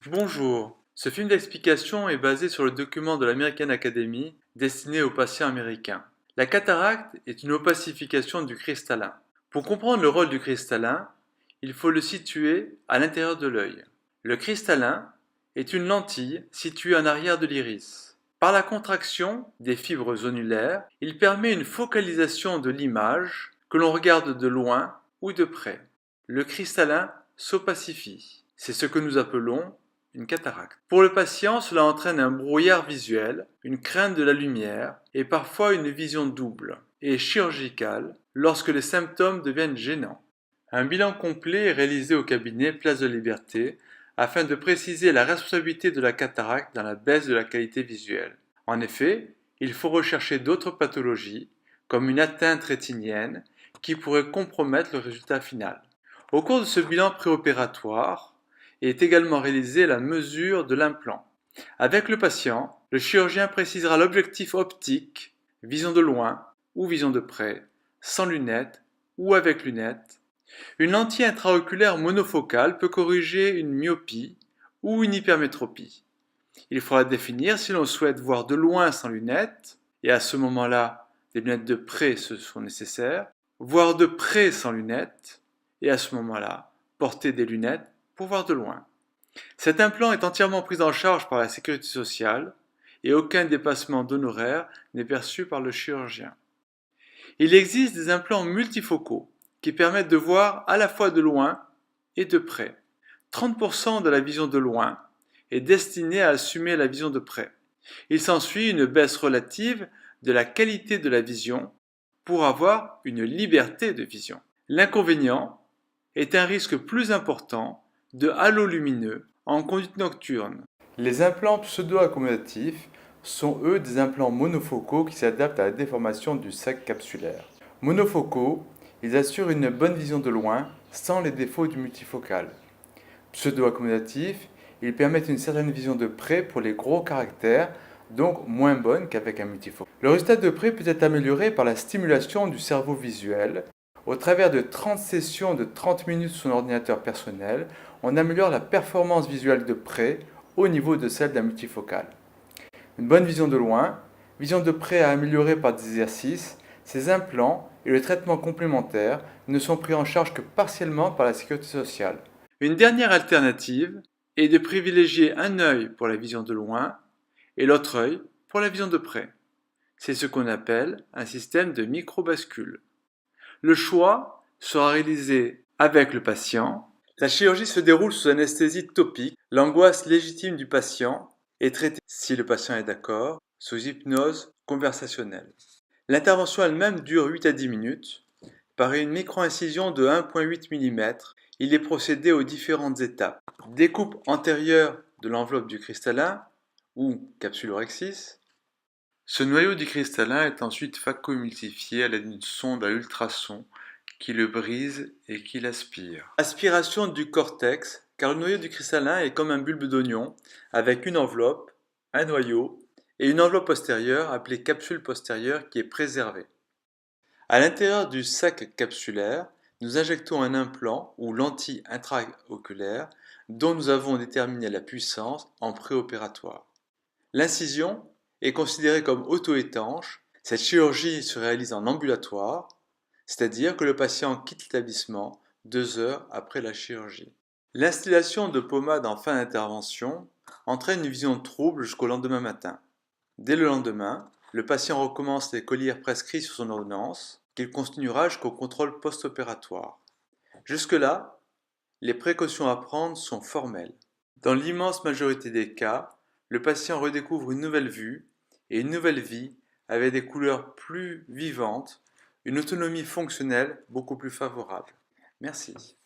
Bonjour, ce film d'explication est basé sur le document de l'American Academy destiné aux patients américains. La cataracte est une opacification du cristallin. Pour comprendre le rôle du cristallin, il faut le situer à l'intérieur de l'œil. Le cristallin est une lentille située en arrière de l'iris. Par la contraction des fibres zonulaires, il permet une focalisation de l'image que l'on regarde de loin ou de près. Le cristallin s'opacifie. C'est ce que nous appelons une cataracte. Pour le patient, cela entraîne un brouillard visuel, une crainte de la lumière et parfois une vision double et chirurgicale lorsque les symptômes deviennent gênants. Un bilan complet est réalisé au cabinet Place de Liberté afin de préciser la responsabilité de la cataracte dans la baisse de la qualité visuelle. En effet, il faut rechercher d'autres pathologies, comme une atteinte rétinienne, qui pourrait compromettre le résultat final. Au cours de ce bilan préopératoire, est également réalisée la mesure de l'implant. Avec le patient, le chirurgien précisera l'objectif optique, vision de loin ou vision de près, sans lunettes ou avec lunettes. Une lentille intraoculaire monofocale peut corriger une myopie ou une hypermétropie. Il faudra définir si l'on souhaite voir de loin sans lunettes, et à ce moment-là, des lunettes de près sont nécessaires, voir de près sans lunettes, et à ce moment-là, porter des lunettes pour voir de loin. Cet implant est entièrement pris en charge par la sécurité sociale et aucun dépassement d'honoraires n'est perçu par le chirurgien. Il existe des implants multifocaux qui permettent de voir à la fois de loin et de près. 30% de la vision de loin est destinée à assumer la vision de près. Il s'ensuit une baisse relative de la qualité de la vision pour avoir une liberté de vision. L'inconvénient est un risque plus important de halos lumineux en conduite nocturne. Les implants pseudo-accommodatifs sont eux des implants monofocaux qui s'adaptent à la déformation du sac capsulaire. Monofocaux, ils assurent une bonne vision de loin sans les défauts du multifocal. Pseudo-accommodatifs, ils permettent une certaine vision de près pour les gros caractères, donc moins bonne qu'avec un multifocal. Le résultat de près peut être amélioré par la stimulation du cerveau visuel. Au travers de 30 sessions de 30 minutes sur son ordinateur personnel, on améliore la performance visuelle de près au niveau de celle d'un multifocal. Une bonne vision de loin, vision de près à améliorer par des exercices, ces implants et le traitement complémentaire ne sont pris en charge que partiellement par la sécurité sociale. Une dernière alternative est de privilégier un œil pour la vision de loin et l'autre œil pour la vision de près. C'est ce qu'on appelle un système de microbascule. Le choix sera réalisé avec le patient. La chirurgie se déroule sous anesthésie topique. L'angoisse légitime du patient est traitée, si le patient est d'accord, sous hypnose conversationnelle. L'intervention elle-même dure 8 à 10 minutes. Par une micro-incision de 1,8 mm, il est procédé aux différentes étapes. Découpe antérieure de l'enveloppe du cristallin ou capsulorhexis. Ce noyau du cristallin est ensuite phacoémulsifié à l'aide d'une sonde à ultrasons qui le brise et qui l'aspire. Aspiration du cortex, car le noyau du cristallin est comme un bulbe d'oignon, avec une enveloppe, un noyau et une enveloppe postérieure appelée capsule postérieure qui est préservée. À l'intérieur du sac capsulaire, nous injectons un implant ou lentille intraoculaire dont nous avons déterminé la puissance en préopératoire. L'incision est considérée comme auto-étanche. Cette chirurgie se réalise en ambulatoire, c'est-à-dire que le patient quitte l'établissement 2 heures après la chirurgie. L'instillation de pommade en fin d'intervention entraîne une vision trouble jusqu'au lendemain matin. Dès le lendemain, le patient recommence les collyres prescrits sur son ordonnance, qu'il continuera jusqu'au contrôle post-opératoire. Jusque-là, les précautions à prendre sont formelles. Dans l'immense majorité des cas, le patient redécouvre une nouvelle vue et une nouvelle vie avec des couleurs plus vivantes, une autonomie fonctionnelle beaucoup plus favorable. Merci.